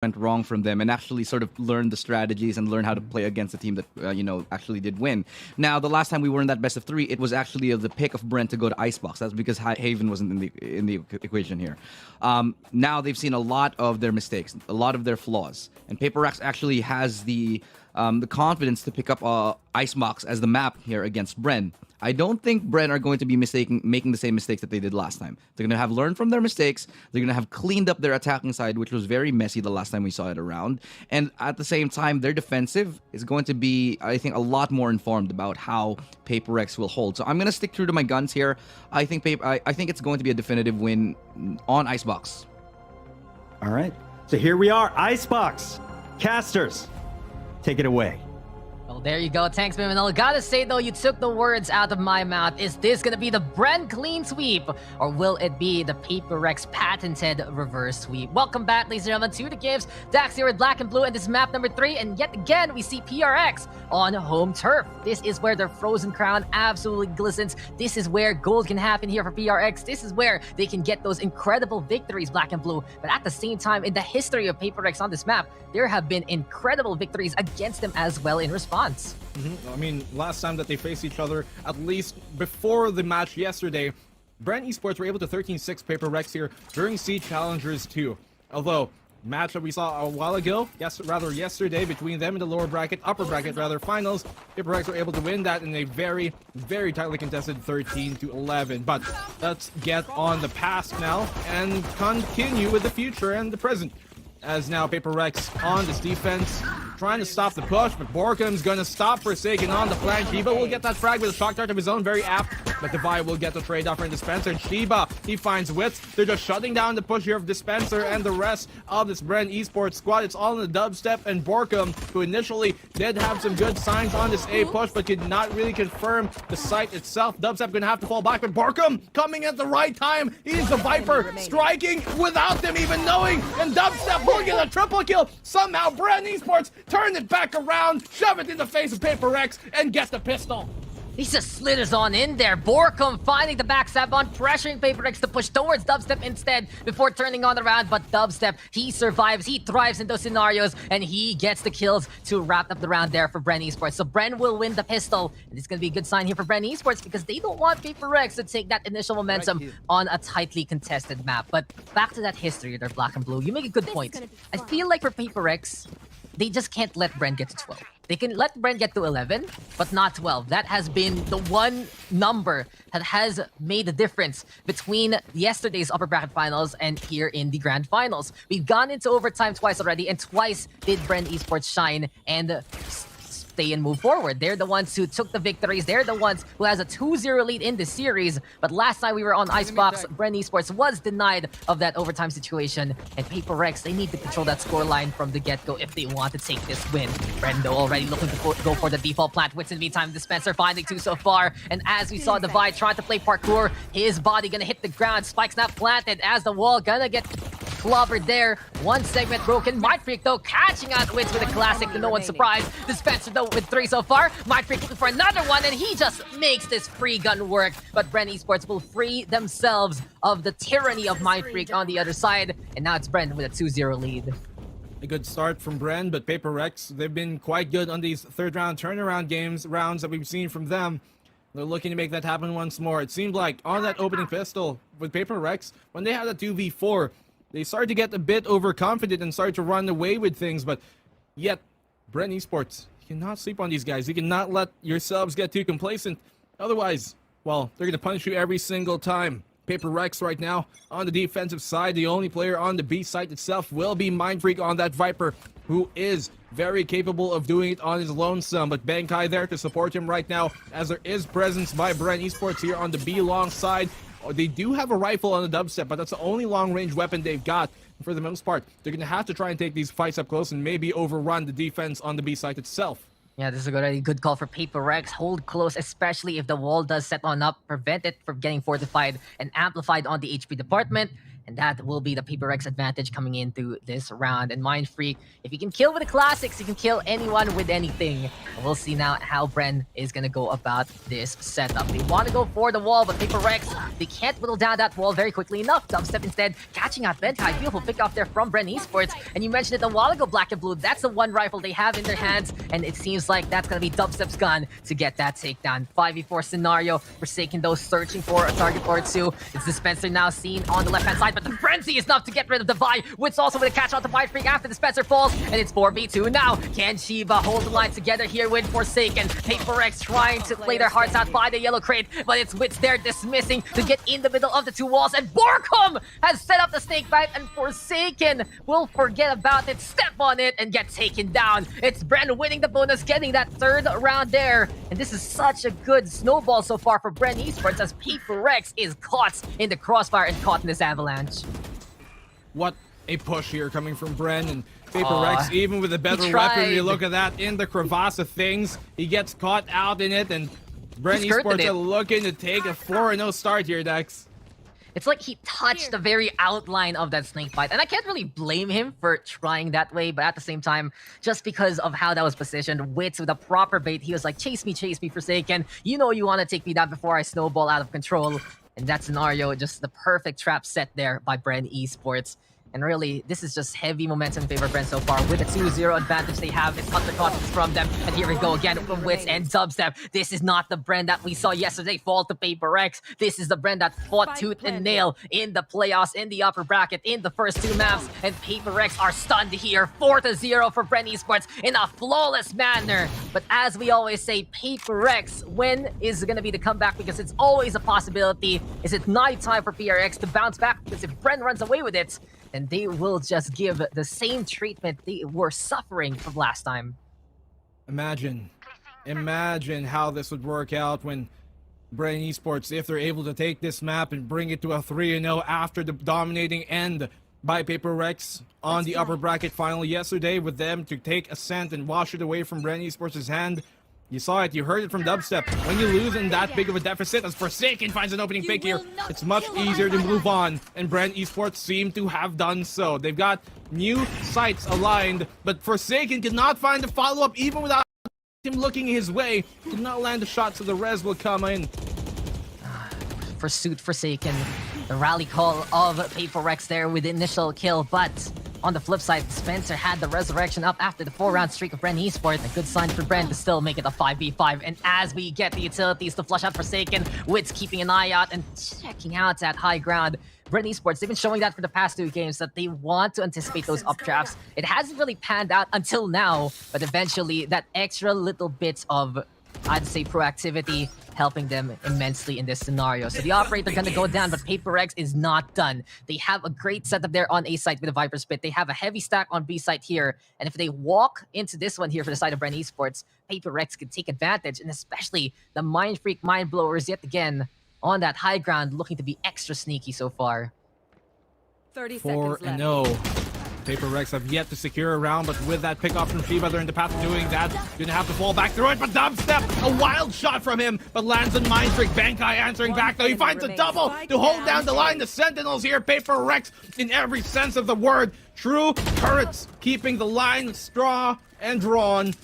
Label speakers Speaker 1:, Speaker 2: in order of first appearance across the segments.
Speaker 1: went wrong from them and actually sort of learn the strategies and learn how to play against a team that actually did win. Now, the last time we were in that best of 3, it was actually the pick of Bren to go to Icebox. That's because Haven wasn't in the equation here. Now they've seen a lot of their mistakes, a lot of their flaws, and PAPERREX actually has the confidence to pick up Icebox as the map here against Bren. I don't think Bren are going to be making the same mistakes that they did last time. They're going to have learned from their mistakes. They're going to have cleaned up their attacking side, which was very messy the last time we saw it around. And at the same time, their defensive is going to be, I think, a lot more informed about how PAPERREX will hold. So I'm going to stick true to my guns here. I think it's going to be a definitive win on Icebox.
Speaker 2: All right. So here we are, Icebox. Casters, take it away.
Speaker 3: Well, there you go, Tanks Miminal. Gotta say though, you took the words out of my mouth. Is this gonna be the Bren clean sweep, or will it be the PAPERREX patented reverse sweep? Welcome back, ladies and gentlemen, to the games. Dax here with Black and Blue, and this is map number 3, and yet again we see PRX on home turf. This is where their frozen crown absolutely glistens. This is where gold can happen here for PRX. This is where they can get those incredible victories, Black and Blue. But at the same time, in the history of PAPERREX on this map, there have been incredible victories against them as well in response.
Speaker 4: I mean, last time that they faced each other, at least before the match yesterday, Bren Esports were able to 13-6 PAPERREX here during Siege Challengers 2. Although, match that we saw a while ago, yesterday, between them in the upper bracket finals, PAPERREX were able to win that in a very, very tightly contested 13-11. But let's get on the past now and continue with the future and the present. As now PAPERREX on this defense, trying to stop the push, but Borkum's gonna stop Forsaken on the flank. Shiba will get that frag with a shock dart of his own, very apt, but Divide will get the trade offer in Dispenser. And Shiba, he finds Wits. They're just shutting down the push here of Dispenser and the rest of this Bren Esports squad. It's all in the dubstep, and Borkum, who initially did have some good signs on this A push, but could not really confirm the site itself. Dubstep gonna have to fall back, but Borkum coming at the right time. He's the Viper, striking without them even knowing, and Dubstep will get a triple kill. Somehow Bren Esports turn it back around, shove it in the face of PAPERREX, and get the pistol.
Speaker 3: He just slithers on in there. Borkum finding the backstab on, pressuring PAPERREX to push towards Dubstep instead before turning on the round. But Dubstep, he survives, he thrives in those scenarios, and he gets the kills to wrap up the round there for Bren Esports. So Bren will win the pistol, and it's going to be a good sign here for Bren Esports because they don't want PAPERREX to take that initial momentum on a tightly contested map. But back to that history there, Black and Blue. You make a good point. I feel like for PAPERREX, they just can't let Bren get to 12. They can let Bren get to 11, but not 12. That has been the one number that has made the difference between yesterday's upper bracket finals and here in the grand finals. We've gone into overtime twice already, and twice did Bren Esports shine and stay and move forward. They're the ones who took the victories. They're the ones who has a 2-0 lead in this series. But last time we were on Icebox, Bren Esports was denied of that overtime situation. And PAPERREX, they need to control that scoreline from the get-go if they want to take this win. Bren, though, already looking to go for the default plant. Wits in the meantime, Dispenser finding 2 so far. And as we saw Divide trying to play parkour, his body gonna hit the ground. Spike's not planted as the wall gonna get clobbered there. One segment broken. Mindfreak, though, catching out Wits with a classic to no one's surprise. Dispenser, though, with 3 so far. Mindfreak looking for another one, and he just makes this free gun work. But Bren Esports will free themselves of the tyranny of Mindfreak on the other side. And now it's Bren with a 2-0 lead.
Speaker 4: A good start from Bren, but PAPERREX, they've been quite good on these third-round turnaround rounds that we've seen from them. They're looking to make that happen once more. It seemed like on that opening pistol with PAPERREX, when they had a 2v4, they started to get a bit overconfident and started to run away with things, but yet, Bren Esports, you cannot sleep on these guys. You cannot let yourselves get too complacent. Otherwise, well, they're going to punish you every single time. PAPERREX right now on the defensive side. The only player on the B site itself will be Mindfreak on that Viper, who is very capable of doing it on his lonesome. But Bankai there to support him right now, as there is presence by Bren Esports here on the B long side. They do have a rifle on the dubstep, but that's the only long-range weapon they've got. For the most part, they're going to have to try and take these fights up close and maybe overrun the defense on the B site itself.
Speaker 3: Yeah, this is a good call for PAPERREX. Hold close, especially if the wall does set on up. Prevent it from getting fortified and amplified on the HP department. And that will be the PAPERREX advantage coming into this round. And Mind Freak, if he can kill with the classics, he can kill anyone with anything. And we'll see now how Bren is going to go about this setup. They want to go for the wall, but PAPERREX, they can't whittle down that wall very quickly enough. Dubstep instead catching out Benkai. Beautiful pick off there from Bren Esports. And you mentioned it a while ago, Black and Blue. That's the one rifle they have in their hands. And it seems like that's going to be Dubstep's gun to get that takedown. 5v4 scenario. Forsaken though, searching for a target or two. It's Dispenser now seen on the left-hand side, but the frenzy is enough to get rid of the Vi. Wits also with a catch out the Mind Freak after Dispenser falls, and it's 4v2 now. Can Shiba hold the line together here with Forsaken? PAPERREX trying to play their hearts out by the yellow crate, but it's Wits there dismissing to get in the middle of the two walls, and Borkum has set up the snake bite, and Forsaken will forget about it, step on it, and get taken down. It's Bren winning the bonus, getting that third round there, and this is such a good snowball so far for Bren Esports as PAPERREX is caught in the crossfire and caught in this avalanche.
Speaker 4: What a push here coming from Bren and PAPERREX, even with a better weapon. You look at that in the crevasse of things. He gets caught out in it, and Bren Esports are looking to take a 4-0 start here, Dex.
Speaker 3: It's like he touched the very outline of that snake bite. And I can't really blame him for trying that way, but at the same time, just because of how that was positioned, Wits with a proper bait, he was like, chase me, Forsaken. You know you want to take me down before I snowball out of control. And that scenario, just the perfect trap set there by Bren Esports. And really, this is just heavy momentum in favor of Bren so far. With a 2-0 advantage they have, it's undercutting from them. And here we go again from Wits and Dubstep. This is not the Bren that we saw yesterday fall to PAPERREX. This is the Bren that fought tooth and nail in the playoffs, in the upper bracket, in the first two maps. And PAPERREX are stunned here. 4-0 for Bren Esports in a flawless manner. But as we always say, PAPERREX, when is going to be the comeback? Because it's always a possibility. Is it night time for PRX to bounce back? Because if Bren runs away with it, and they will just give the same treatment they were suffering from last time.
Speaker 4: Imagine how this would work out when Bren Esports, if they're able to take this map and bring it to a 3-0 after the dominating end by PAPERREX on the upper bracket final yesterday, with them to take Ascent and wash it away from Bren Esports' hand. You saw it, you heard it from Dubstep. When you lose in that big of a deficit, as Forsaken finds an opening pick here, it's much easier to move on, and Bren Esports seem to have done so. They've got new sights aligned, but Forsaken cannot find the follow-up even without him looking his way. Could not land the shot, so the res will come in.
Speaker 3: Pursuit Forsaken, the rally call of PAPERREX there with the initial kill, but on the flip side, Spencer had the resurrection up after the 4-round streak of Bren Esports. A good sign for Bren to still make it a 5v5. And as we get the utilities to flush out Forsaken, Wits keeping an eye out and checking out that high ground. Bren Esports, they've been showing that for the past two games, that they want to anticipate those up traps. It hasn't really panned out until now, but eventually that extra little bit of, I'd say, proactivity helping them immensely in this scenario. So the operator gonna go down, but PAPERREX is not done. They have a great setup there on A site with a Viper Spit. They have a heavy stack on B site here, and if they walk into this one here for the side of Bren Esports, PAPERREX can take advantage, and especially the Mind Freak Mind Blowers yet again on that high ground, looking to be extra sneaky so far.
Speaker 5: 30 seconds left.
Speaker 4: 4-0. PAPERREX have yet to secure a round, but with that pick off from Shiba, they're in the path of doing that. Gonna have to fall back through it, but Dubstep, a wild shot from him, but lands on Mind Freak. Benkai answering back, though. He finds a double to hold down the line. The Sentinels here, PAPERREX in every sense of the word. True turrets, keeping the line straw and drawn.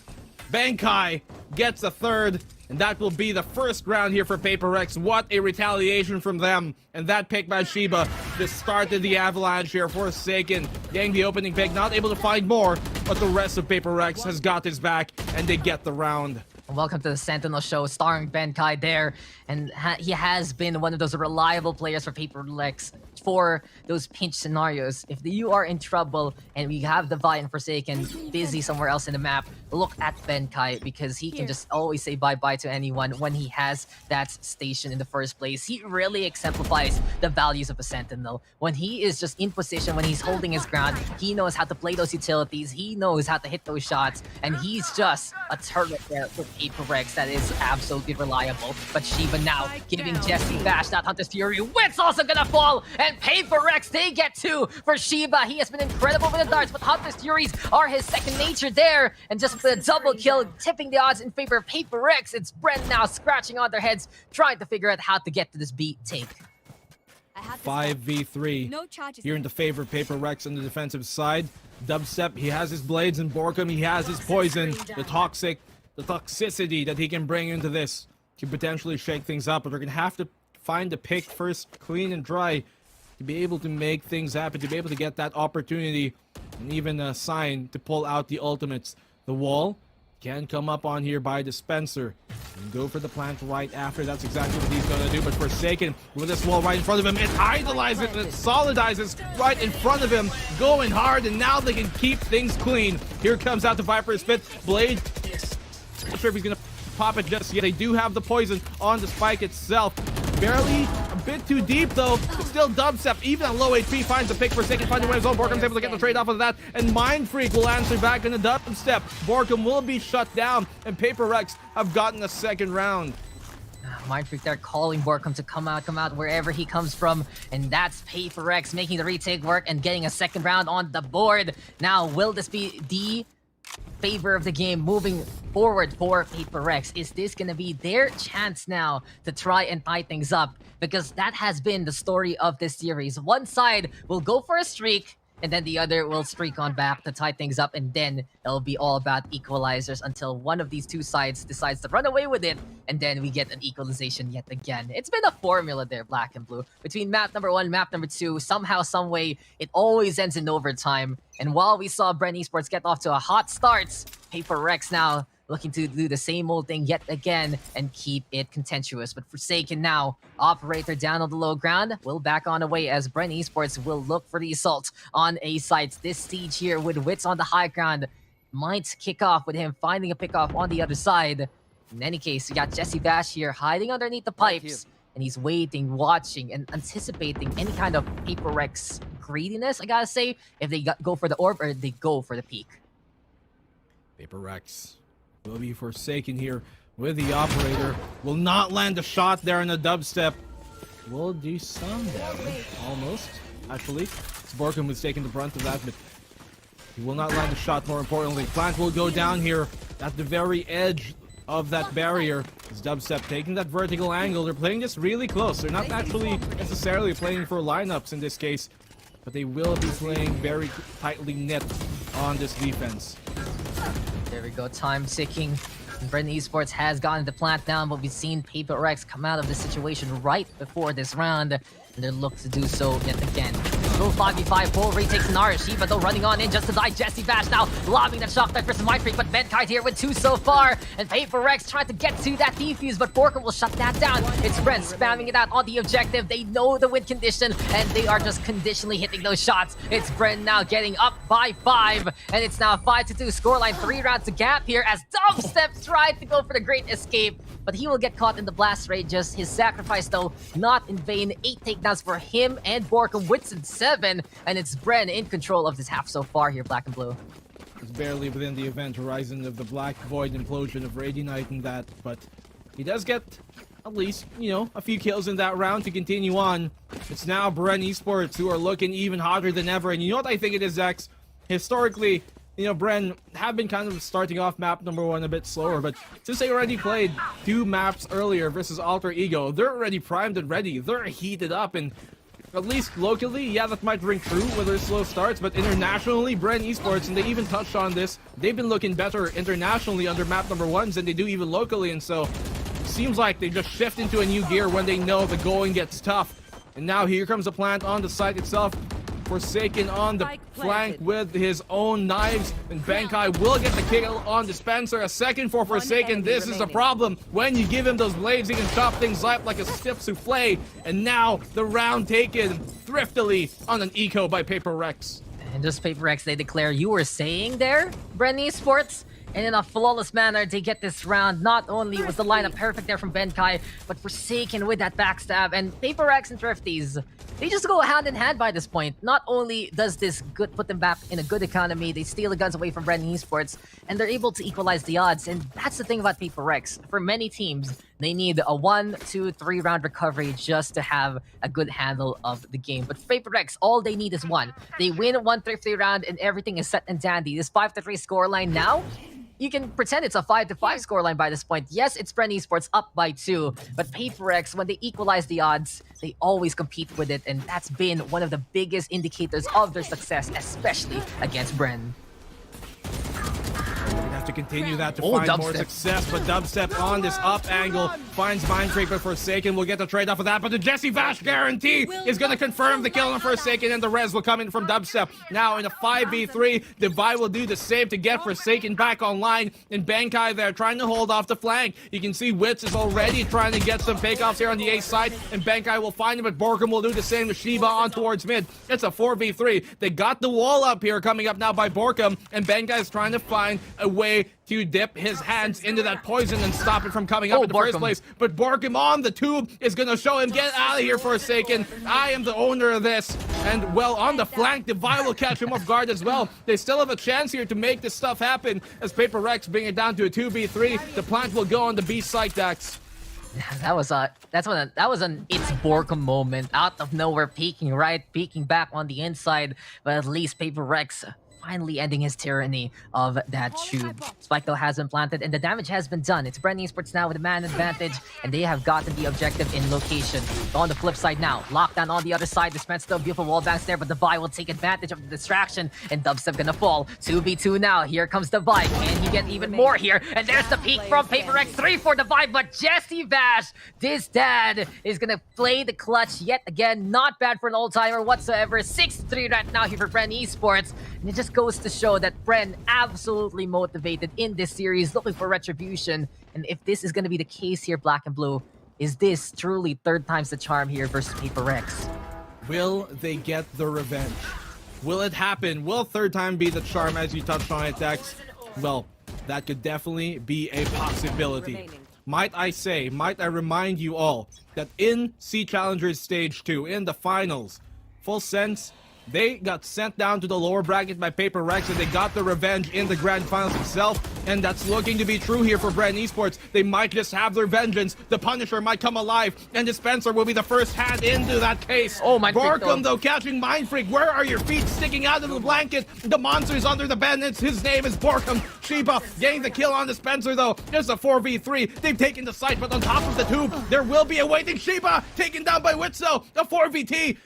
Speaker 4: Benkai gets a third, and that will be the first round here for PAPERREX. What a retaliation from them. And that pick by Shiba just started the avalanche here. Forsaken getting the opening pick, not able to find more, but the rest of PAPERREX has got his back, and they get the round.
Speaker 3: Welcome to the Sentinel Show, starring Benkai there. And he has been one of those reliable players for PAPERREX for those pinch scenarios. If you are in trouble and we have the Vi and Forsaken busy somewhere else in the map, look at Benkai, because he can just always say bye-bye to anyone when he has that station in the first place. He really exemplifies the values of a Sentinel. When he is just in position, when he's holding his ground, he knows how to play those utilities, he knows how to hit those shots, and he's just a turret there for PAPERREX that is absolutely reliable. But Shiba now giving Jesse Bash that Hunter's Fury. Wit's also gonna fall, and PAPERREX, they get two for Shiba. He has been incredible with the darts, but Hunter's Furies are his second nature there. And just with a double kill, tipping the odds in favor of PAPERREX, it's Bren now scratching on their heads, trying to figure out how to get to this beat take.
Speaker 5: I have the spike.
Speaker 4: 5v3
Speaker 5: No charges.
Speaker 4: here in the favor of PAPERREX on the defensive side. Dubstep, he has his blades, and Borkum, he has his poison. The toxicity that he can bring into this can potentially shake things up, but they're gonna have to find the pick first, clean and dry, to be able to make things happen, to be able to get that opportunity, and even a sign to pull out the ultimates. The wall can come up on here by Dispenser and go for the plant right after. That's exactly what he's gonna do, but Forsaken with this wall right in front of him, it idolizes it, it solidizes right in front of him, going hard, and now they can keep things clean. Here comes out the Viper's Spit. Blade, not sure if he's gonna pop it just yet. They do have the poison on the spike itself. Barely a bit too deep though, but still Dubstep, even on low HP, finds a pick. Forsaken, finding way his own. Borkum's able to get the trade off of that, and Mind Freak will answer back in the Dubstep. Borkum will be shut down, and PAPERREX have gotten a second round.
Speaker 3: Mind Freak there calling Borkum to come out wherever he comes from, and that's PAPERREX making the retake work and getting a second round on the board. Now, will this be the favor of the game moving forward for PAPERREX? Is this gonna be their chance now to try and tie things up? Because that has been the story of this series. One side will go for a streak, and then the other will streak on back to tie things up, and then it'll be all about equalizers until one of these two sides decides to run away with it, and then we get an equalization yet again. It's been a formula there, Black and Blue. Between map number 1 and map number 2, somehow, some way, it always ends in overtime. And while we saw Bren Esports get off to a hot start, PAPERREX now looking to do the same old thing yet again and keep it contentious. But Forsaken now, operator down on the low ground, will back on away as Bren Esports will look for the assault on A sites. This siege here with Wits on the high ground might kick off with him finding a pick off on the other side. In any case, we got Jesse Bash here hiding underneath the pipes, and he's waiting, watching, and anticipating any kind of PAPERREX greediness, I gotta say, if they go for the orb or they go for the peak.
Speaker 4: PAPERREX will be Forsaken here with the operator. Will not land a shot there in the Dubstep. Will do some damage, almost, actually. Borkum was taking the brunt of that, but he will not land a shot, more importantly. Plant will go down here at the very edge of that barrier. As Dubstep taking that vertical angle. They're playing this really close. They're not actually necessarily playing for lineups in this case, but they will be playing very tightly knit on this defense.
Speaker 3: There we go, time ticking. Bren Esports has gotten the plant down, but we've seen PAPERREX come out of this situation right before this round, and they're looking to do so yet again. Full 5v5, full retake scenario. Shiva though running on in just to die. Jesse Bash now lobbing that shock back versus Mind Freak, but Venkite here with 2 so far, and PAPERREX trying to get to that defuse, but Borkum will shut that down. It's Bren spamming it out on the objective. They know the win condition, and they are just conditionally hitting those shots. It's Bren now getting up by 5, and it's now a 5-2 scoreline. 3 rounds to gap here as Dubstep tried to go for the great escape, but he will get caught in the blast radius. His sacrifice though, not in vain. 8 takedowns for him and Borkum, Wits and 7, and it's Bren in control of this half so far here, Black and Blue.
Speaker 4: It's barely within the event horizon of the Black Void implosion of Radiant and that, but he does get at least, you know, a few kills in that round to continue on. It's now Bren Esports who are looking even hotter than ever, and you know what I think it is, Zex? Historically, you know, Bren have been kind of starting off map number 1 a bit slower, but since they already played 2 maps earlier versus Alter Ego, they're already primed and ready. They're heated up, and at least locally, yeah, that might ring true with their slow starts, but internationally, Bren Esports, and they even touched on this, they've been looking better internationally under map number 1s than they do even locally, and so it seems like they just shift into a new gear when they know the going gets tough. And now here comes the plant on the site itself. Forsaken on the flank with his own knives, and Bankai will get the kill on Dispenser. A second for Forsaken. This is the problem. When you give him those blades, he can chop things up like a stiff souffle. And now the round taken thriftily on an eco by PAPERREX.
Speaker 3: And just PAPERREX, they declare, you were saying there, Bren Esports? And in a flawless manner, they get this round. Not only was the lineup perfect there from Benkai, but Forsaken with that backstab. And PAPERREX and Thrifties, they just go hand in hand by this point. Not only does this put them back in a good economy, they steal the guns away from Bren Esports, and they're able to equalize the odds. And that's the thing about PAPERREX. For many teams, they need a 1, 2, 3 round recovery just to have a good handle of the game. But for PAPERREX, all they need is 1. They win 1 Thrifty round, and everything is set and dandy. This 5-3 scoreline now, you can pretend it's a 5-5 scoreline by this point. Yes, it's Bren Esports up by 2, but PAPERREX, when they equalize the odds, they always compete with it, and that's been one of the biggest indicators of their success, especially against Bren.
Speaker 4: Have to continue that to
Speaker 3: Oh,
Speaker 4: find more
Speaker 3: Dubstep.
Speaker 4: success, but Dubstep on this up angle finds Mind Freak, but Forsaken will get the trade off of that, but the Jesse Vash guarantee is going to confirm the kill on Forsaken, and the res will come in from Dubstep. Now in a 5v3, Divide will do the same to get Forsaken back online, and Bankai there trying to hold off the flank. You can see Wits is already trying to get some takeoffs here on the A side, and Bankai will find him, but Borkum will do the same with Shiba on towards mid. It's a 4v3. They got the wall up here coming up now by Borkum, and Bankai is trying to find a way to dip his hands into that poison and stop it from coming up in the first place. But Borkum on the tube is going to show him, get out of here, Forsaken. I am the owner of this. And, well, on the flank, Divide will catch him off guard as well. They still have a chance here to make this stuff happen as PAPERREX bring it down to a 2v3. The plant will go on the B site, Dax.
Speaker 3: That was an it's Borkum moment, out of nowhere, peeking back on the inside, but at least PAPERREX finally ending his tyranny of that tube. Spike though has been planted and the damage has been done. It's Bren Esports now with a man advantage, and they have gotten the objective in location. On the flip side now, lockdown on the other side. Dispense still beautiful wall banks there, but Divide will take advantage of the distraction, and Dubstep gonna fall. 2v2 now. Here comes Divide. Can he get even more here? And there's the peak from PAPERREX. 3 for Divide, but Jesse Vash, this dad, is gonna play the clutch yet again. Not bad for an old-timer whatsoever. 6-3 right now here for Bren Esports. And it just goes to show that Bren absolutely motivated in this series, looking for retribution. And if this is going to be the case here, Black and Blue, is this truly 3rd time's the charm here versus PAPERREX?
Speaker 4: Will they get the revenge? Will it happen? Will 3rd time be the charm, as you touched on it, Dex? Well, that could definitely be a possibility. Might I remind you all that in Sea Challengers Stage 2, in the finals, Full Sense, they got sent down to the lower bracket by PAPERREX, and they got the revenge in the grand finals itself, and that's looking to be true here for Bren Esports. They might just have their vengeance. The Punisher might come alive, and Dispenser will be the first hand into that case.
Speaker 3: Oh, Mind Freak,
Speaker 4: Borkum, though, catching Mind Freak. Where are your feet sticking out of the blanket? The monster's under the bed, and his name is Borkum. Shiba getting the kill on Dispenser, though. There's a 4v3. They've taken the site, but on top of the tube, there will be a waiting Shiba taken down by Witzo. A 4v2.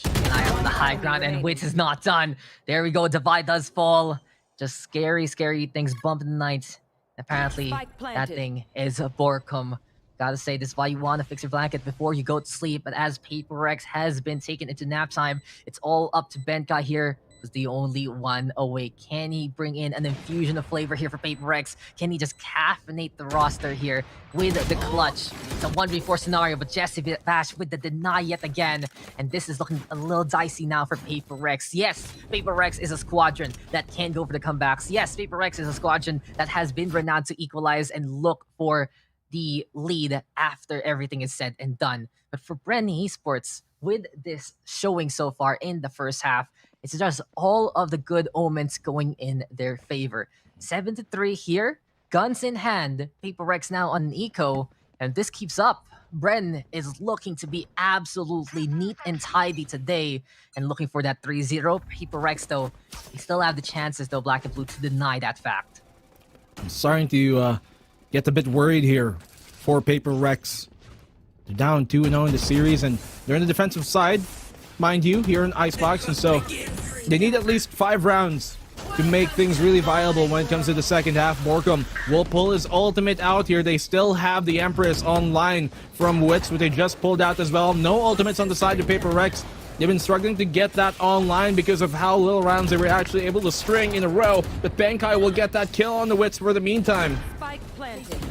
Speaker 3: Keeping an eye out on the high ground, and Wits is not done. There we go. Divide does fall. Just scary things bump in the night. Apparently, that thing is a Borkum. Gotta say, this is why you want to fix your blanket before you go to sleep. But as PAPERREX has been taken into nap time, it's all up to Benkai here. Was the only one awake. Can he bring in an infusion of flavor here for PAPERREX? Can he just caffeinate the roster here with the clutch? It's a 1v4 scenario, but Jesse Vash with the deny yet again. And this is looking a little dicey now for PAPERREX. Yes, PAPERREX is a squadron that can go for the comebacks. Yes, PAPERREX is a squadron that has been renowned to equalize and look for the lead after everything is said and done. But for Bren Esports, with this showing so far in the first half, it's just all of the good omens going in their favor. 7-3 here, guns in hand. PAPERREX now on an eco, and this keeps up. Bren is looking to be absolutely neat and tidy today, and looking for that 3-0. PAPERREX, though, they still have the chances, though, Black and Blue, to deny that fact.
Speaker 4: I'm starting to get a bit worried here for PAPERREX. They're down 2-0 in the series, and they're in the defensive side, mind you, here in Icebox, and so they need at least 5 rounds to make things really viable when it comes to the second half. Borkum will pull his ultimate out here. They still have the Empress online from Wits, but they just pulled out as well. No ultimates on the side of PAPERREX. They've been struggling to get that online because of how little rounds they were actually able to string in a row, but Bankai will get that kill on the Wits for the meantime.
Speaker 5: Spike planted.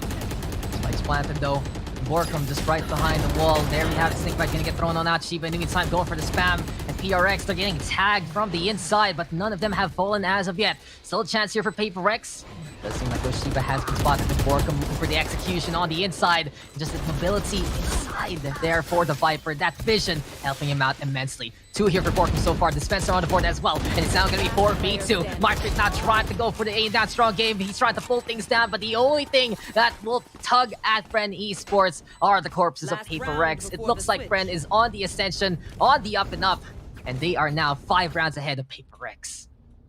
Speaker 3: Spike's planted, though. Borkum just right behind the wall. There we have it. Snake Bite gonna get thrown on out. Shiba in the meantime going for the spam. And PRX, they're getting tagged from the inside, but none of them have fallen as of yet. Still a chance here for PAPERREX. Does seem like Shiba has been spotted with Borkum looking for the execution on the inside. Just the mobility inside there for the Viper. That vision helping him out immensely. 2 here for Borkum so far. Dispenser on the board as well. And it's now going to be 4v2. Mark not trying to go for the aim down strong game. He's trying to pull things down, but the only thing that will tug at Bren Esports are the corpses of PAPERREX. It looks like Bren is on the ascension, on the up and up. And they are now 5 rounds ahead of PAPERREX.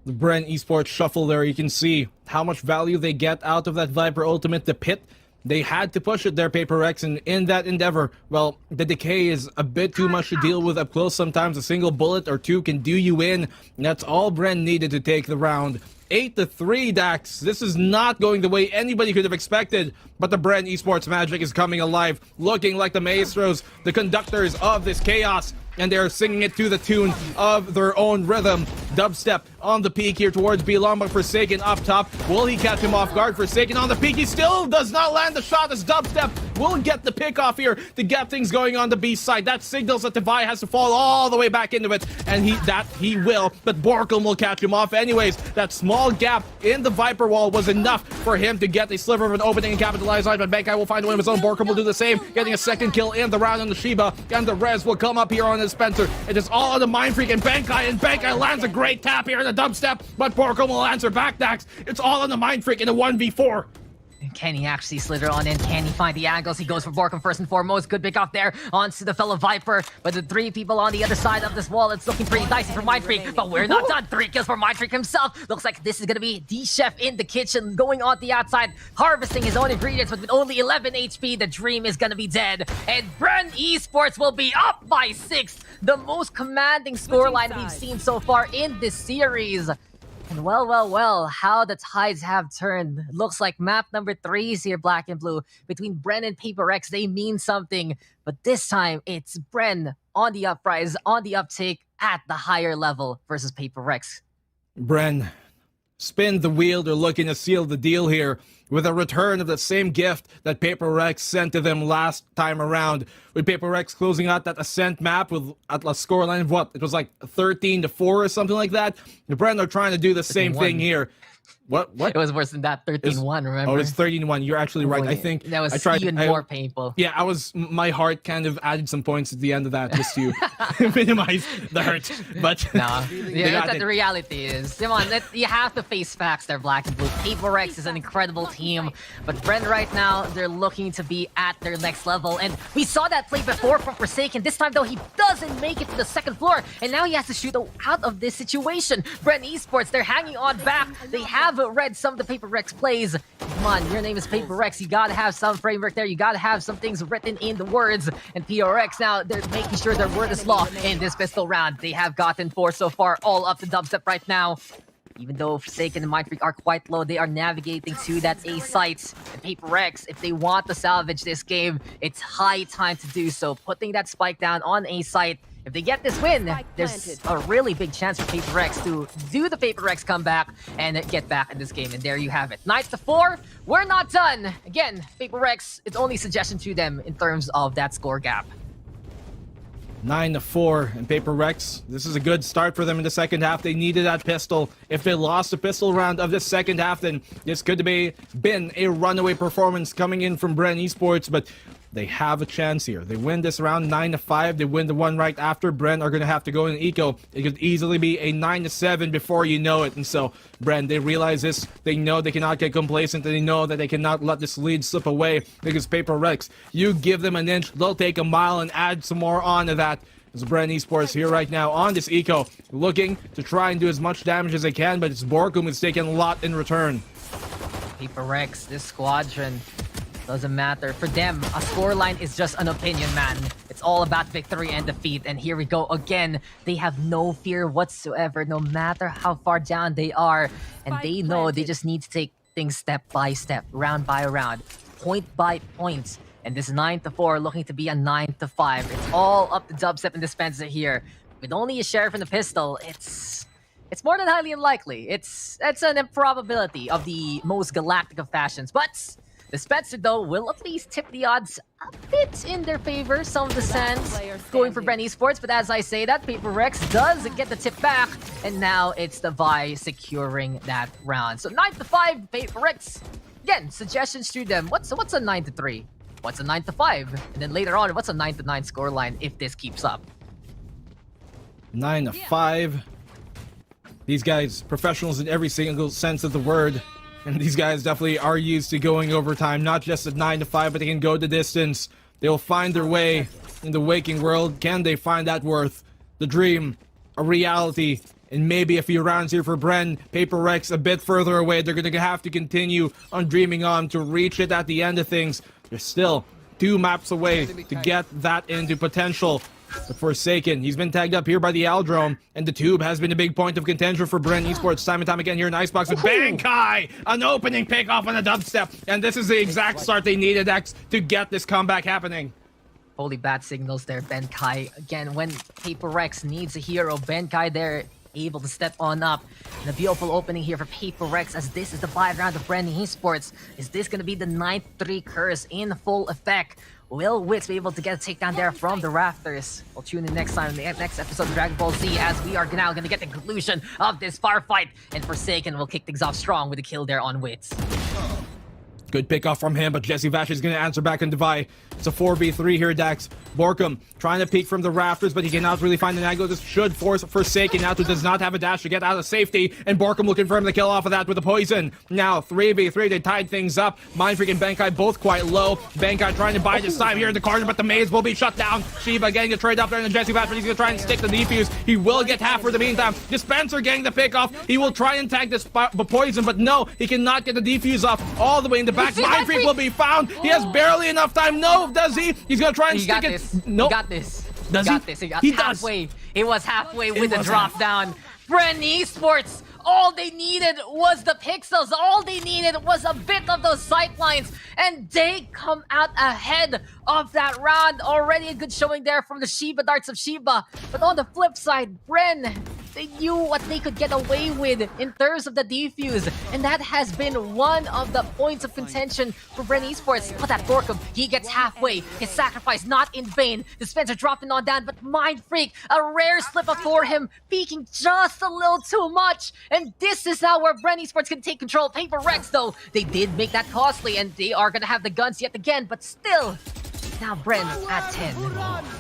Speaker 4: the Bren Esports shuffle there. You can see how much value they get out of that Viper ultimate. The pit, they had to push it there, PAPERREX, and in that endeavor, well, the decay is a bit too much to deal with up close. Sometimes a single bullet or two can do you in, and that's all Bren needed to take the round. 8-3, Dax. This is not going the way anybody could have expected, but the Bren Esports magic is coming alive, looking like the maestros, the conductors of this chaos, and they're singing it to the tune of their own rhythm. Dubstep on the peak here towards B Long, but Forsaken up top. Will he catch him off guard? Forsaken on the peak. He still does not land the shot as Dubstep will get the pick off here to get things going on the B side. That signals that Devi has to fall all the way back into it, and he will, but Borkum will catch him off anyways. That small gap in the Viper wall was enough for him to get a sliver of an opening and capitalize on it, but Bankai will find a way of his own. Borkum will do the same, getting a second kill in the round on the Shiba, and the res will come up here on the Spencer. It is all on the Mind Freak and Bankai lands a great tap here in the Dubstep, but Borkum will answer back, Dax. It's all on the Mind Freak in a 1v4.
Speaker 3: Can he actually slither on in? Can he find the angles? He goes for Borkum first and foremost. Good pick off there onto the fellow Viper. But the three people on the other side of this wall, it's looking pretty dicey for Mind Freak. But we're not done. 3 kills for Mind Freak himself. Looks like this is going to be the chef in the kitchen, going on the outside, harvesting his own ingredients. But with only 11 HP, the dream is going to be dead. And Bren Esports will be up by 6. The most commanding scoreline we've seen so far in this series. And well, how the tides have turned. Looks like map number 3 is here, black and blue. Between Bren and PAPERREX, they mean something. But this time, it's Bren on the uprise, on the uptake, at the higher level versus PAPERREX.
Speaker 4: Bren, spin the wheel. They're looking to seal the deal here with a return of the same gift that PAPERREX sent to them last time around. With PAPERREX closing out that Ascent map with at a scoreline of what? It was like 13-4 or something like that. The Bren are trying to do the same thing here. What?
Speaker 3: It was worse than that, 13-1, remember?
Speaker 4: Oh, it's 13-1. You're actually right. I think
Speaker 3: that was even more painful.
Speaker 4: Yeah, my heart kind of added some points at the end of that just to minimize the hurt. But
Speaker 3: no, that's what the reality is. Come on, you have to face facts there, black and blue. PAPERREX is an incredible team, but Bren right now, they're looking to be at their next level. And we saw that play before from Forsaken. This time, though, he doesn't make it to the second floor, and now he has to shoot out of this situation. Bren Esports, they're hanging on back. They have read some of the PAPERREX plays. Come on, your name is PAPERREX. You gotta have some framework there. You gotta have some things written in the words. And PRX now, they're making sure their word is law in this pistol round. They have gotten 4 so far, all up to Dubstep right now. Even though Forsaken and Mind Freak are quite low, they are navigating to that A site. And PAPERREX, if they want to salvage this game, it's high time to do so. Putting that spike down on A site. If they get this win, there's a really big chance for PAPERREX to do the PAPERREX comeback and get back in this game. And there you have it. 9-4, we're not done. Again, PAPERREX, it's only suggestion to them in terms of that score gap.
Speaker 4: 9-4, and PAPERREX, this is a good start for them in the second half. They needed that pistol. If they lost the pistol round of the second half, then this could have been a runaway performance coming in from Bren Esports, but they have a chance here. They win this round 9-5. They win the one right after. Bren are going to have to go in eco. It could easily be a 9-7 before you know it. And so, Bren, they realize this. They know they cannot get complacent. And they know that they cannot let this lead slip away. Because PAPERREX, you give them an inch, they'll take a mile and add some more onto that. As Bren Esports here right now on this eco, looking to try and do as much damage as they can, but it's Borkum who's taking a lot in return.
Speaker 3: PAPERREX, this squadron, doesn't matter. For them, a scoreline is just an opinion, man. It's all about victory and defeat. And here we go again. They have no fear whatsoever, no matter how far down they are. And they know they just need to take things step by step, round by round, point by point. And this 9-4 looking to be a 9-5. It's all up to Dubstep and Dispenser here. With only a sheriff and a pistol, it's more than highly unlikely. It's an improbability of the most galactic of fashions. But Dispenser, though, will at least tip the odds a bit in their favor. Some of the sands going for Bren Esports, but as I say that, PAPERREX does get the tip back, and now it's the Vi securing that round. So 9-5, PAPERREX. Again, suggestions to them. What's a 9-3? What's a 9-5? And then later on, what's a 9-9 scoreline if this keeps up?
Speaker 4: 9-5. These guys, professionals in every single sense of the word. And these guys definitely are used to going overtime, not just at 9-5, but they can go the distance. They'll find their way in the waking world. Can they find that worth? The dream, a reality. and maybe a few rounds here for Bren. PAPERREX a bit further away. They're going to have to continue on dreaming on to reach it at the end of things. They're still 2 maps away to get that into potential. But Forsaken, he's been tagged up here by the Aldrome, and the tube has been a big point of contention for Bren Esports time and time again here in Icebox with Bankai! An opening pick off on a dubstep, and this is the exact start they needed, X, to get this comeback happening.
Speaker 3: Holy bad signals there, Benkai. Again, when PAPERREX needs a hero, Benkai there able to step on up. And a beautiful opening here for PAPERREX as this is the 5th round of Bren Esports. Is this going to be the 9th 3 curse in full effect? Will Wits be able to get a takedown there from the rafters? We'll tune in next time in the next episode of Dragon Ball Z as we are now going to get the conclusion of this firefight. And Forsaken will kick things off strong with a kill there on Wits.
Speaker 4: Good pick off from him, but Jesse Vash is going to answer back on Devi. It's a 4v3 here, Dax. Borkum trying to peek from the rafters, but he cannot really find an angle. This should force Forsaken out, who does not have a dash to get out of safety. And Borkum will confirm the kill off of that with the poison. Now, 3v3, they tied things up. Mindfreak and Bankai both quite low. Bankai trying to buy this time here in the corner, but the maze will be shut down. Shiva getting a trade up there, and Jesse Vash, but he's going to try and stick the defuse. He will get half for the meantime. Dispenser getting the pick off. He will try and tag this poison, but no, he cannot get the defuse off all the way in the back. Mindfreak will be found. He has barely enough time. No, does he? He's going to try and stick it. No.
Speaker 3: He got this.
Speaker 4: Does
Speaker 3: he? Got
Speaker 4: he?
Speaker 3: this. He got
Speaker 4: He
Speaker 3: halfway.
Speaker 4: does.
Speaker 3: It was halfway with the drop down. Bren Esports, all they needed was the pixels. All they needed was a bit of those sightlines. And they come out ahead of that round. Already a good showing there from the Shiba darts of Shiba. But on the flip side, Bren, they knew what they could get away with in terms of the defuse. And that has been one of the points of contention for Bren Esports. But that Borkum, he gets halfway. His sacrifice not in vain. Dispenser dropping on down, but Mindfreak, a rare slip up for him, peeking just a little too much. And this is now where Bren Esports can take control. PAPERREX, though, they did make that costly, and they are going to have the guns yet again, but still, now Bren at 10.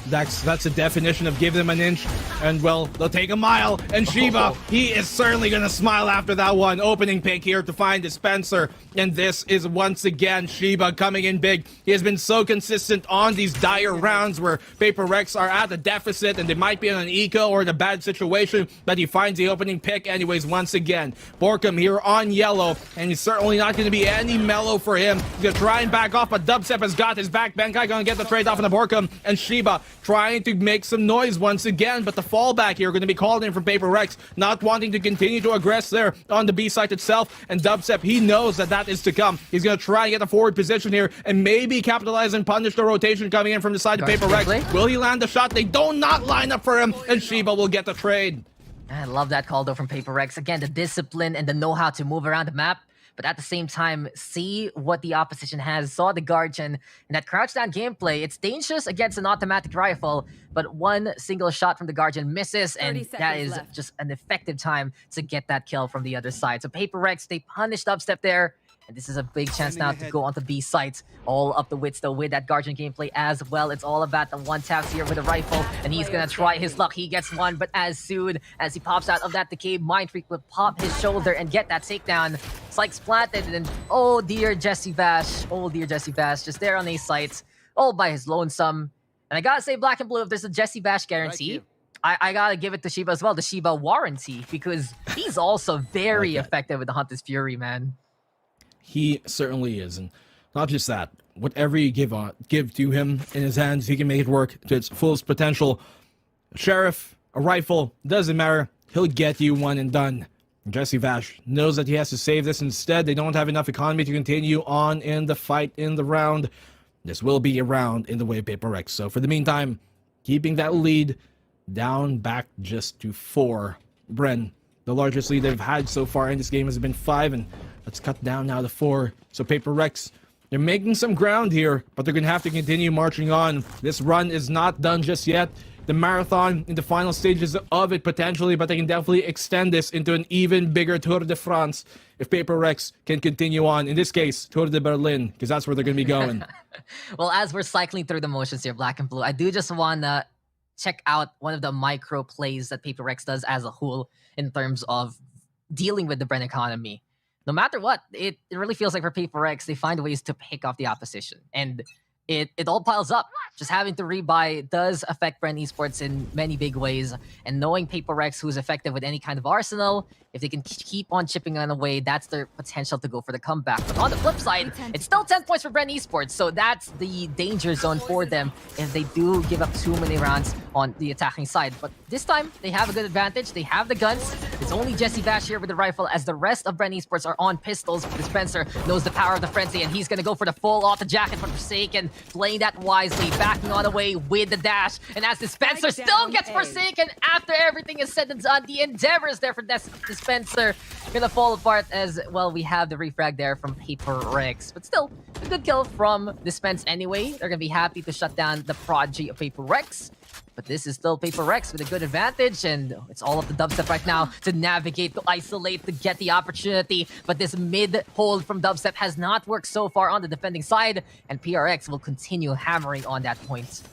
Speaker 4: That's a definition of give them an inch, and well, they'll take a mile. And Shiva, he is certainly gonna smile after that one. Opening pick here to find Dispenser, and this is once again Shiva coming in big. He has been so consistent on these dire rounds where PAPERREX are at a deficit and they might be in an eco or in a bad situation, but he finds the opening pick anyways once again. Borkum here on yellow, and he's certainly not going to be any mellow for him. He's gonna try and back off, but Dubstep has got his back. Bankai gonna get the trade off on the Borkum, and Shiba trying to make some noise once again, but the fallback here going to be called in from PAPERREX, not wanting to continue to aggress there on the B site itself, and Dubstep, he knows that that is to come. He's going to try and get the forward position here, and maybe capitalize and punish the rotation coming in from the side of PAPERREX. Will he land the shot? They do not line up for him, and Shiba will get the trade.
Speaker 3: I love that call though from PAPERREX. Again, the discipline and the know-how to move around the map, but at the same time, see what the opposition has. Saw the Guardian and that crouch down gameplay. It's dangerous against an automatic rifle, but one single shot from the Guardian misses, and that is
Speaker 5: left.
Speaker 3: just an effective time to get that kill from the other side. So PAPERREX, they punished Upstep there. And this is a big chance now to go on the B site. All up the wits though with that Guardian gameplay as well. It's all about the one taps here with a rifle. And he's gonna try his luck. He gets one, but as soon as he pops out of that decay, Mindfreak will pop his shoulder and get that takedown. Spike's planted, and oh dear Jesse Bash. Oh dear Jesse Bash. Just there on A site. All by his lonesome. And I gotta say, Black and Blue, if there's a Jesse Bash guarantee, I gotta give it to Shiba as well, the Shiba warranty, because he's also very effective with the Hunter's Fury, man.
Speaker 4: He certainly is, and not just that. Whatever you give to him in his hands, he can make it work to its fullest potential. Sheriff, a rifle, doesn't matter. He'll get you one and done. Jesse Vash knows that he has to save this. Instead, they don't have enough economy to continue on in the fight in the round. This will be a round in the way of PAPERREX. So for the meantime, keeping that lead down back just to 4. Bren, the largest lead they've had so far in this game has been 5, and let's cut down now to 4. So PAPERREX, they're making some ground here, but they're going to have to continue marching on. This run is not done just yet. The marathon in the final stages of it potentially, but they can definitely extend this into an even bigger Tour de France if PAPERREX can continue on. In this case, Tour de Berlin, because that's where they're going to be going.
Speaker 3: Well, as we're cycling through the motions here, Black and Blue, I do just want to check out one of the micro plays that PAPERREX does as a whole in terms of dealing with the Bren economy. No matter what, it really feels like for PAPERREX, they find ways to pick off the opposition. And it all piles up. Just having to rebuy does affect Bren Esports in many big ways. And knowing PAPERREX, who's effective with any kind of arsenal, if they can keep on chipping on away, that's their potential to go for the comeback. But on the flip side, it's still 10 points for Bren Esports, so that's the danger zone for them if they do give up too many rounds on the attacking side. But this time, they have a good advantage. They have the guns. It's only Jesse Bash here with the rifle, as the rest of Bren Esports are on pistols. Dispenser knows the power of the frenzy, and he's going to go for the full auto jacket from Forsaken, playing that wisely, backing on away with the dash. And as Dispenser still gets Forsaken after everything is said and done, the endeavors there for Dispenser gonna fall apart as well. We have the refrag there from PAPERREX, but still a good kill from Dispense anyway. They're gonna be happy to shut down the prodigy of PAPERREX. But this is still PAPERREX with a good advantage, and it's all up to Dubstep right now to navigate, to isolate, to get the opportunity. But this mid-hold from Dubstep has not worked so far on the defending side, and PRX will continue hammering on that point.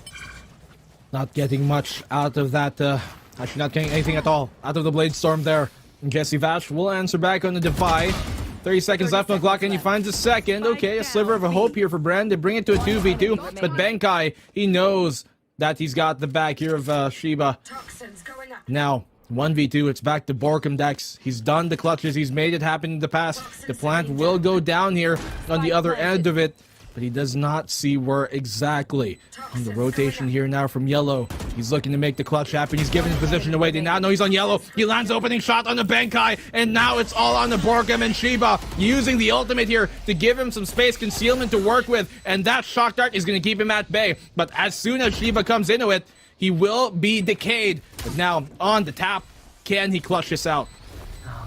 Speaker 4: Not getting much out of that, actually not getting anything at all out of the Blade Storm there. And Jesse Vash will answer back on the Defy. 30 seconds left on the clock, and he finds a second. Okay, a sliver of a hope here for Bren. They bring it to a 2v2, but Benkai, he knows that he's got the back here of Shiba. Now, 1v2, it's back to Borkum Dex. He's done the clutches, he's made it happen in the past. The plant will go down here on the other end of it, but he does not see where exactly. And the rotation here now from Yellow. He's looking to make the clutch happen. He's giving his position away. They now know he's on Yellow. He lands opening shot on the Benkai, and now it's all on the Borkum and Shiba, using the ultimate here to give him some space concealment to work with, and that shock dart is going to keep him at bay. But as soon as Shiba comes into it, he will be decayed. But now on the tap, can he clutch this out?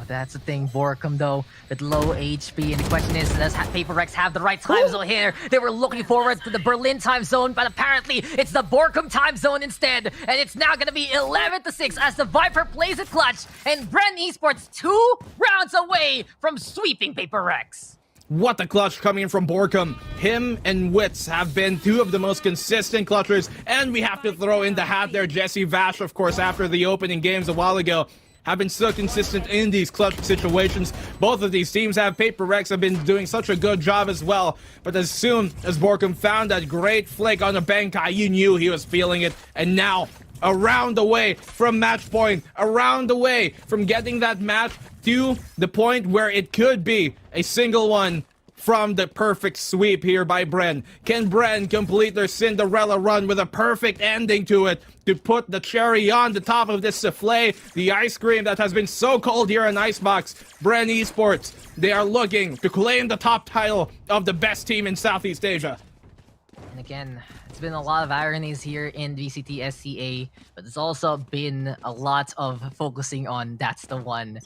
Speaker 3: That's the thing, Borkum, though, with low HP. And the question is, does PAPERREX have the right time zone here? They were looking forward to the Berlin time zone, but apparently it's the Borkum time zone instead. And it's now going to be 11-6 as the Viper plays it clutch. And Bren Esports 2 rounds away from sweeping PAPERREX.
Speaker 4: What a clutch coming in from Borkum. Him and Wits have been two of the most consistent clutchers. And we have to throw in the hat there, Jesse Vash, of course, after the opening games a while ago, have been so consistent in these clutch situations. Both of these teams PAPERREX have been doing such a good job as well. But as soon as Borkum found that great flick on the Benkai, you knew he was feeling it. And now, around the way from match point, around the way from getting that match to the point where it could be a single one from the perfect sweep here by Bren. Can Bren complete their Cinderella run with a perfect ending to it to put the cherry on the top of this souffle, the ice cream that has been so cold here in Icebox? Bren Esports, they are looking to claim the top title of the best team in Southeast Asia.
Speaker 3: And again, it's been a lot of ironies here in VCT SCA, but there's also been a lot of focusing on that's the one.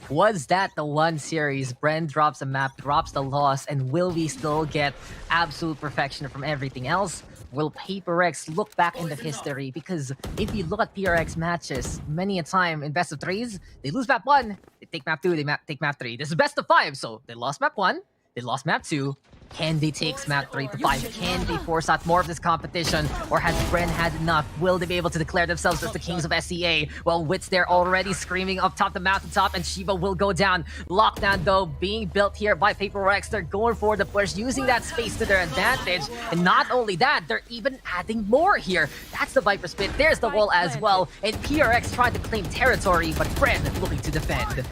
Speaker 3: Was that the one series? Bren drops a map, drops the loss, and will we still get absolute perfection from everything else? Will PAPERREX look back into history? Because if you look at PRX matches, many a time in best of threes, they lose map 1, they take map 2, they take map 3. This is best of 5, so they lost map 1, they lost map 2. Can they take map 3 to 5? Can they force out more of this competition? Or has Bren had enough? Will they be able to declare themselves as the kings of SEA? Well, Wits there already screaming up top the mountaintop, and Shiba will go down. Lockdown, though, being built here by PAPERREX. They're going for the push, using that space to their advantage. And not only that, they're even adding more here. That's the Viper Spit. There's the wall as well. And PRX trying to claim territory, but Bren looking to defend.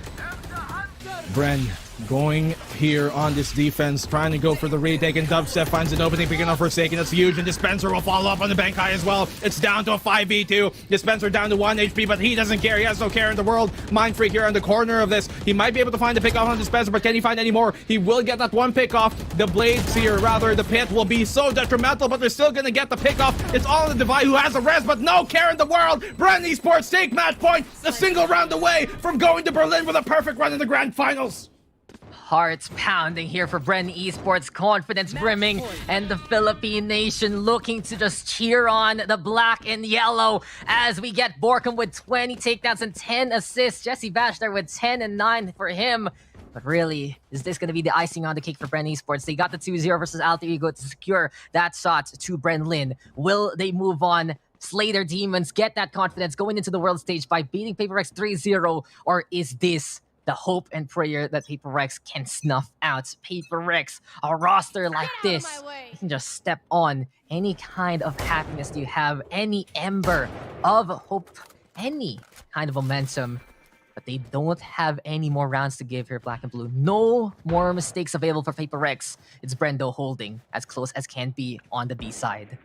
Speaker 4: Bren going here on this defense, trying to go for the retake, and Dubstep finds an opening, picking up Forsaken. That's huge, and Dispenser will follow up on the Benkai as well. It's down to a 5v2. Dispenser down to 1 HP, but he doesn't care. He has no care in the world. Mind Freak here on the corner of this. He might be able to find the pick off on Dispenser, but can he find any more? He will get that one pick off. The blades here, rather, the pit will be so detrimental, but they're still going to get the pick off. It's all in the Devi, who has a res, but no care in the world. Bren Esports take match point, a single round away from going to Berlin with a perfect run in the grand finals.
Speaker 3: Hearts pounding here for Bren Esports, confidence brimming, and the Philippine nation looking to just cheer on the black and yellow as we get Borkum with 20 takedowns and 10 assists. Jesse Bash there with 10 and 9 for him. But really, is this going to be the icing on the cake for Bren Esports? They got the 2-0 versus Alter Ego to secure that shot to Brenlin. Will they move on, slay their demons, get that confidence going into the world stage by beating PAPERREX 3-0? Or is this the hope and prayer that PAPERREX can snuff out. PAPERREX, a roster like this, you can just step on any kind of happiness you have, any ember of hope, any kind of momentum. But they don't have any more rounds to give here, Black and Blue. No more mistakes available for PAPERREX. It's Brendo holding as close as can be on the B side.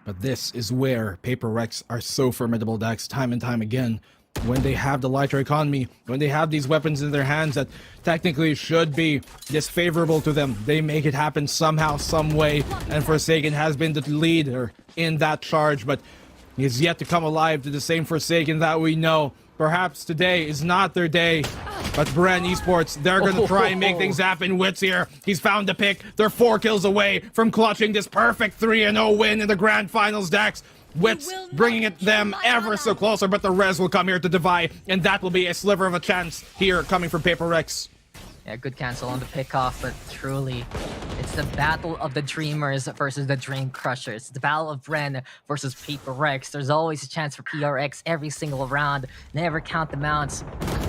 Speaker 4: But this is where PAPERREX are so formidable, Dax, time and time again. When they have the lighter economy, when they have these weapons in their hands that technically should be disfavorable to them, they make it happen somehow, some way. And Forsaken has been the leader in that charge, but he's yet to come alive to the same Forsaken that we know. Perhaps today is not their day, but Bren Esports, they're going to try and make things happen. Wits here, he's found the pick. They're 4 kills away from clutching this perfect 3-0 win in the grand finals, Dax. Wits bringing it them ever so closer, but the res will come here to divide, and that will be a sliver of a chance here coming from PAPERREX.
Speaker 3: Yeah, good cancel on the pickoff, but truly, it's the battle of the Dreamers versus the Dream Crushers. The battle of Bren versus PAPERREX. There's always a chance for PRX every single round. Never count them out.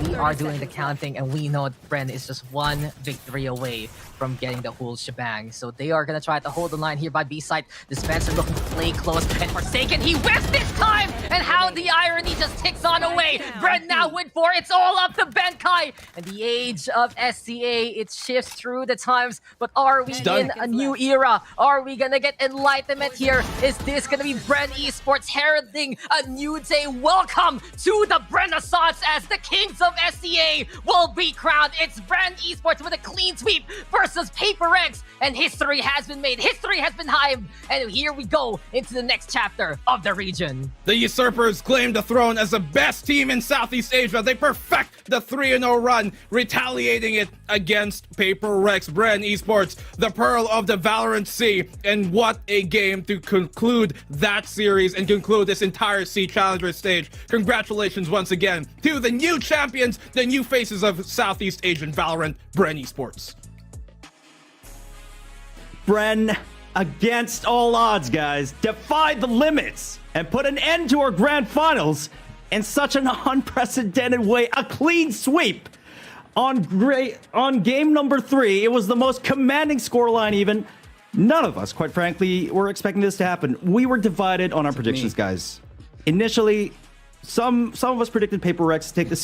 Speaker 3: We are doing the counting, and we know Bren is just 1 victory away from getting the whole shebang. So they are going to try to hold the line here by B-side. Dispenser looking to play close, and Forsaken, he whiffs this time! And how the irony just ticks on away! Bren now win 4, it's all up to Benkai! And the age of SCA, it shifts through the times, but are we in a new era? Are we gonna get enlightenment here? Is this gonna be Bren Esports heralding a new day? Welcome to the Renaissance as the kings of SCA will be crowned. It's Bren Esports with a clean sweep versus PAPERREX, and history has been made. History has been hyped, and here we go into the next chapter of the region.
Speaker 4: The Usurpers claim the throne as the best team in Southeast Asia. They perfect the 3-0 run, retaliating it against PAPERREX. Bren Esports, the pearl of the Valorant Sea, and what a game to conclude that series and conclude this entire Sea Challenger stage. Congratulations once again to the new champions, the new faces of Southeast Asian Valorant, Bren Esports.
Speaker 2: Bren, against all odds, guys, defied the limits and put an end to our grand finals in such an unprecedented way. A clean sweep on game number 3. It was the most commanding scoreline even. None of us, quite frankly, were expecting this to happen. We were divided on our predictions, guys. Initially, some of us predicted PAPERREX to take the